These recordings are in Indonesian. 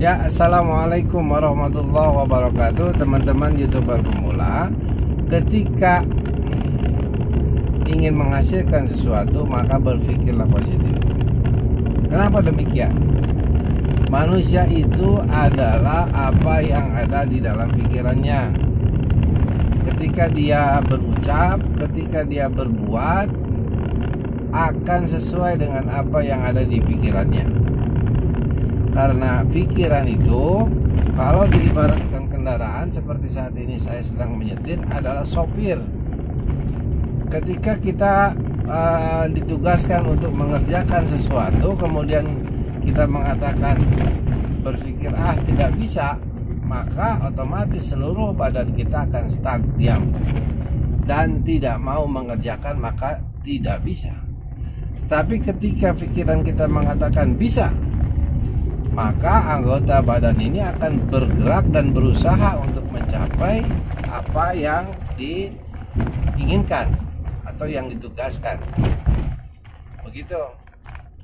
Ya, assalamualaikum warahmatullahi wabarakatuh, teman-teman YouTuber pemula. Ketika ingin menghasilkan sesuatu, maka berpikirlah positif. Kenapa demikian? Manusia itu adalah apa yang ada di dalam pikirannya. Ketika dia berucap, ketika dia berbuat, akan sesuai dengan apa yang ada di pikirannya. Karena pikiran itu, kalau diibaratkan kendaraan seperti saat ini saya sedang menyetir, adalah sopir. Ketika kita ditugaskan untuk mengerjakan sesuatu, kemudian kita mengatakan berpikir tidak bisa, maka otomatis seluruh badan kita akan stuck, diam, dan tidak mau mengerjakan, maka tidak bisa. Tapi ketika pikiran kita mengatakan bisa, maka anggota badan ini akan bergerak dan berusaha untuk mencapai apa yang diinginkan atau yang ditugaskan. Begitu.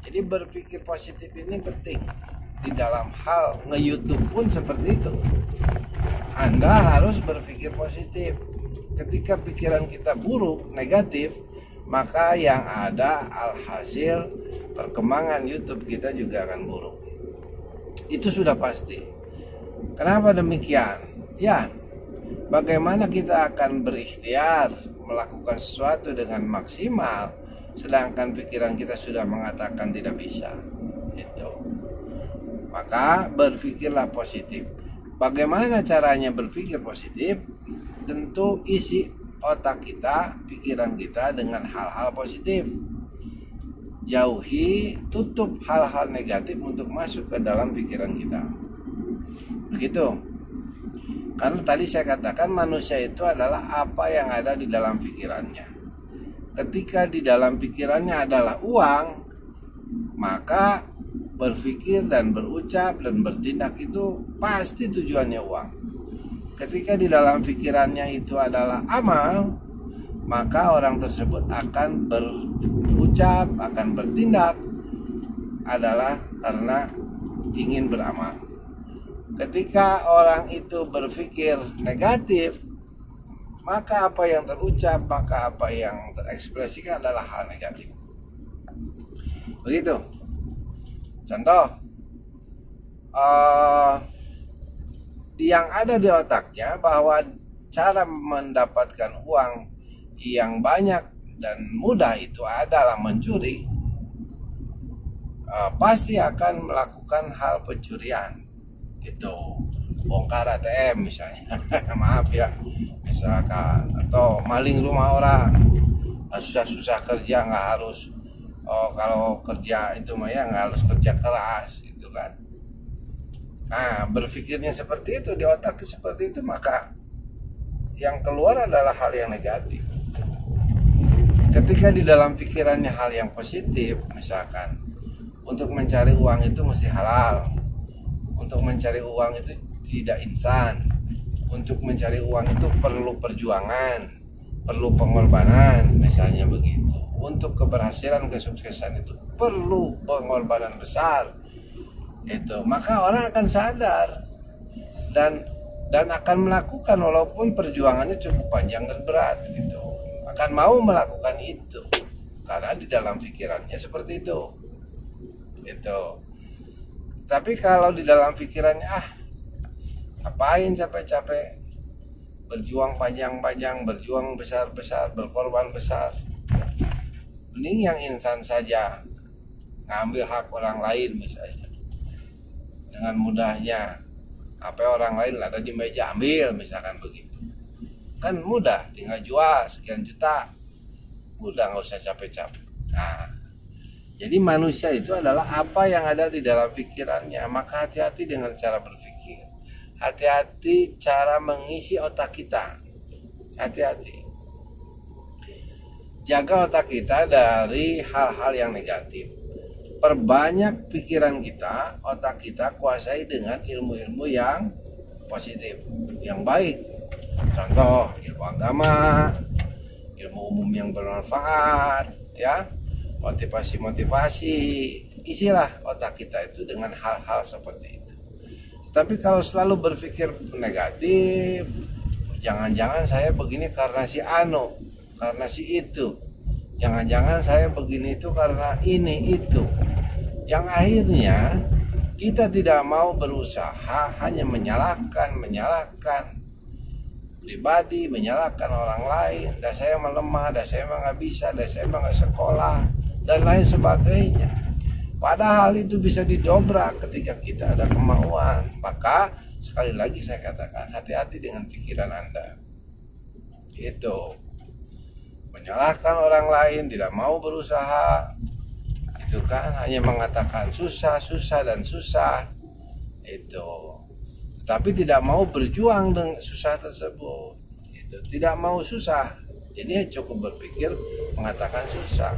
Jadi berpikir positif ini penting. Di dalam hal nge-YouTube pun seperti itu. Anda harus berpikir positif. Ketika pikiran kita buruk, negatif, maka yang ada alhasil perkembangan YouTube kita juga akan buruk. Itu sudah pasti. Kenapa demikian? Ya, bagaimana kita akan berikhtiar melakukan sesuatu dengan maksimal, sedangkan pikiran kita sudah mengatakan tidak bisa. Itu. Maka berpikirlah positif. Bagaimana caranya berpikir positif? Tentu isi otak kita, pikiran kita dengan hal-hal positif. Jauhi, tutup hal-hal negatif untuk masuk ke dalam pikiran kita. Begitu. Karena tadi saya katakan manusia itu adalah apa yang ada di dalam pikirannya. Ketika di dalam pikirannya adalah uang, maka berpikir dan berucap dan bertindak itu pasti tujuannya uang. Ketika di dalam pikirannya itu adalah amal, maka orang tersebut akan berucap, akan bertindak adalah karena ingin beramal. Ketika orang itu berpikir negatif, maka apa yang terucap, maka apa yang terekspresikan adalah hal negatif. Begitu. Contoh, yang ada di otaknya bahwa cara mendapatkan uang yang banyak dan mudah itu adalah mencuri, pasti akan melakukan hal pencurian. Itu bongkar ATM misalnya maaf ya, misalkan, atau maling rumah orang. Susah-susah kerja, nggak harus kalau kerja itu mah ya nggak harus kerja keras gitu kan. Nah, berpikirnya seperti itu, di otak seperti itu, maka yang keluar adalah hal yang negatif. Ketika di dalam pikirannya hal yang positif, misalkan untuk mencari uang itu mesti halal, untuk mencari uang itu tidak instan, untuk mencari uang itu perlu perjuangan, perlu pengorbanan, misalnya begitu. Untuk keberhasilan, kesuksesan itu perlu pengorbanan besar. Itu, maka orang akan sadar dan akan melakukan walaupun perjuangannya cukup panjang dan berat gitu. Akan mau melakukan itu karena di dalam pikirannya seperti itu. Itu. Tapi kalau di dalam pikirannya ngapain capek-capek, berjuang panjang-panjang, berjuang besar-besar, berkorban besar, mending yang instan saja, ngambil hak orang lain misalnya. Dengan mudahnya, apa orang lain ada di meja ambil, misalkan begitu. Kan mudah, tinggal jual sekian juta, mudah, nggak usah capek-capek. Nah, jadi manusia itu adalah apa yang ada di dalam pikirannya. Maka hati-hati dengan cara berpikir, hati-hati cara mengisi otak kita, hati-hati. Jaga otak kita dari hal-hal yang negatif. Perbanyak pikiran kita, otak kita kuasai dengan ilmu-ilmu yang positif, yang baik. Contoh, ilmu agama, ilmu umum yang bermanfaat, ya, motivasi-motivasi. Isilah otak kita itu dengan hal-hal seperti itu. Tapi kalau selalu berpikir negatif, jangan-jangan saya begini karena si Ano, karena si itu, jangan-jangan saya begini itu karena ini itu, yang akhirnya kita tidak mau berusaha, hanya menyalahkan pribadi, menyalahkan orang lain. Dan saya melemah, dan saya emang nggak bisa, dan saya emang nggak sekolah, dan lain sebagainya. Padahal itu bisa didobrak ketika kita ada kemauan. Maka sekali lagi saya katakan, hati-hati dengan pikiran Anda. Itu menyalahkan orang lain, tidak mau berusaha, itu kan hanya mengatakan susah itu, tapi tidak mau berjuang dengan susah tersebut. Itu tidak mau susah, jadi cukup berpikir mengatakan susah.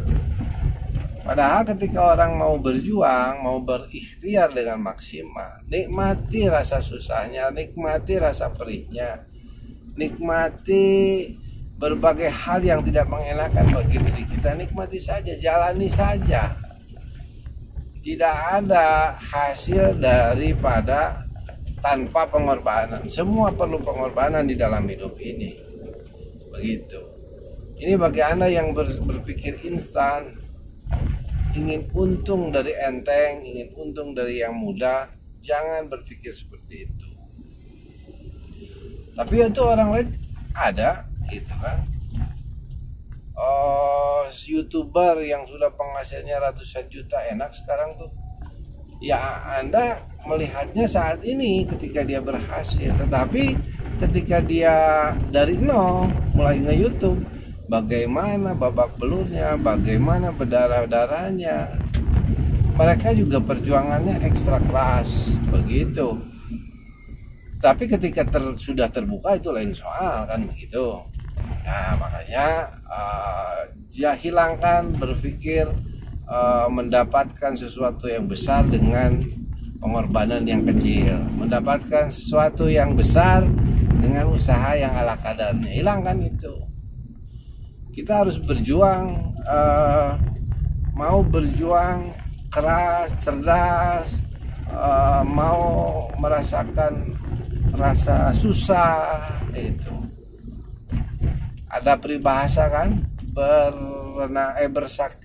Padahal ketika orang mau berjuang, mau berikhtiar dengan maksimal, nikmati rasa susahnya, nikmati rasa perihnya, nikmati berbagai hal yang tidak mengenakan bagi diri kita, nikmati saja, jalani saja. Tidak ada hasil daripada tanpa pengorbanan. Semua perlu pengorbanan di dalam hidup ini. Begitu. Ini bagi Anda yang berpikir instan, ingin untung dari enteng, ingin untung dari yang mudah, jangan berpikir seperti itu. Tapi itu orang lain ada, gitu kan. YouTuber yang sudah penghasilannya ratusan juta enak sekarang tuh. Ya Anda melihatnya saat ini ketika dia berhasil, tetapi ketika dia dari nol mulai nge-YouTube, bagaimana babak belurnya, bagaimana berdarah-darahnya. Mereka juga perjuangannya ekstra keras, begitu. Tapi ketika sudah terbuka itu lain soal kan, begitu. Nah makanya hilangkan berpikir mendapatkan sesuatu yang besar dengan pengorbanan yang kecil, mendapatkan sesuatu yang besar dengan usaha yang ala kadarnya. Hilangkan itu. Kita harus berjuang, mau berjuang keras, cerdas, mau merasakan rasa susah. Itu ada peribahasa kan,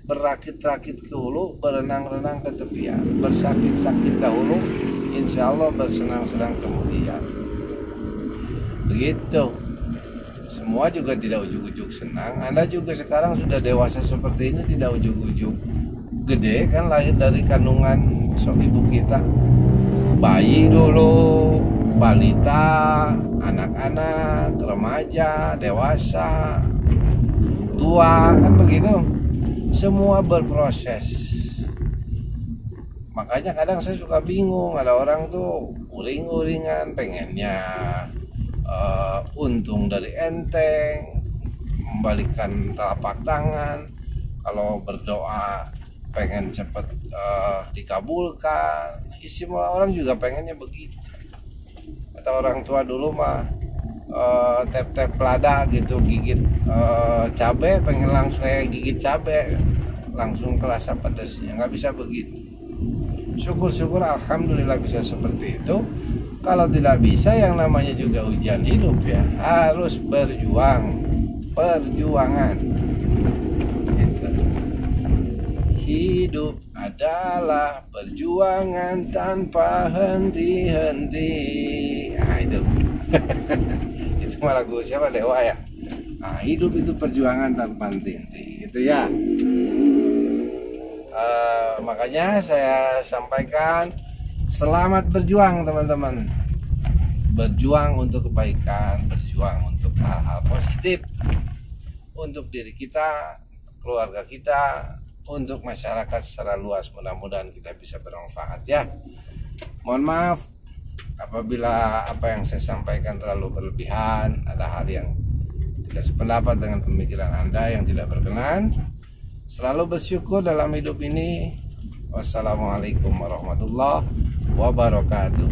berakit-rakit ke hulu, berenang-renang ke tepian, bersakit-sakit dahulu, insya Allah bersenang-senang kemudian. Begitu. Semua juga tidak ujuk-ujuk senang. Anda juga sekarang sudah dewasa seperti ini, tidak ujuk-ujuk gede kan, lahir dari kandungan sok ibu kita. Bayi dulu, balita, anak-anak, remaja, dewasa, tua, kan begitu. Semua berproses. Makanya kadang saya suka bingung, ada orang tuh uring-uringan pengennya untung dari enteng, membalikkan telapak tangan, kalau berdoa pengen cepat dikabulkan. Semua orang juga pengennya begitu. Kata orang tua dulu mah tep-tep lada gitu, gigit cabe, pengen langsung kayak gigit cabe langsung kerasa pedasnya. Nggak bisa begitu. Syukur-syukur alhamdulillah bisa seperti itu. Kalau tidak bisa, yang namanya juga ujian hidup ya, harus berjuang, perjuangan. Gitu. Hidup adalah perjuangan tanpa henti-henti. Nah itu itu malah lagu siapa, Dewa ya. Nah, hidup itu perjuangan tanpa henti-henti itu ya. Makanya saya sampaikan, selamat berjuang teman-teman. Berjuang untuk kebaikan, berjuang untuk hal-hal positif untuk diri kita, keluarga kita, untuk masyarakat secara luas. Mudah-mudahan kita bisa bermanfaat ya. Mohon maaf apabila apa yang saya sampaikan terlalu berlebihan, ada hal yang tidak sependapat dengan pemikiran Anda yang tidak berkenan. Selalu bersyukur dalam hidup ini. Wassalamualaikum warahmatullahi wabarakatuh.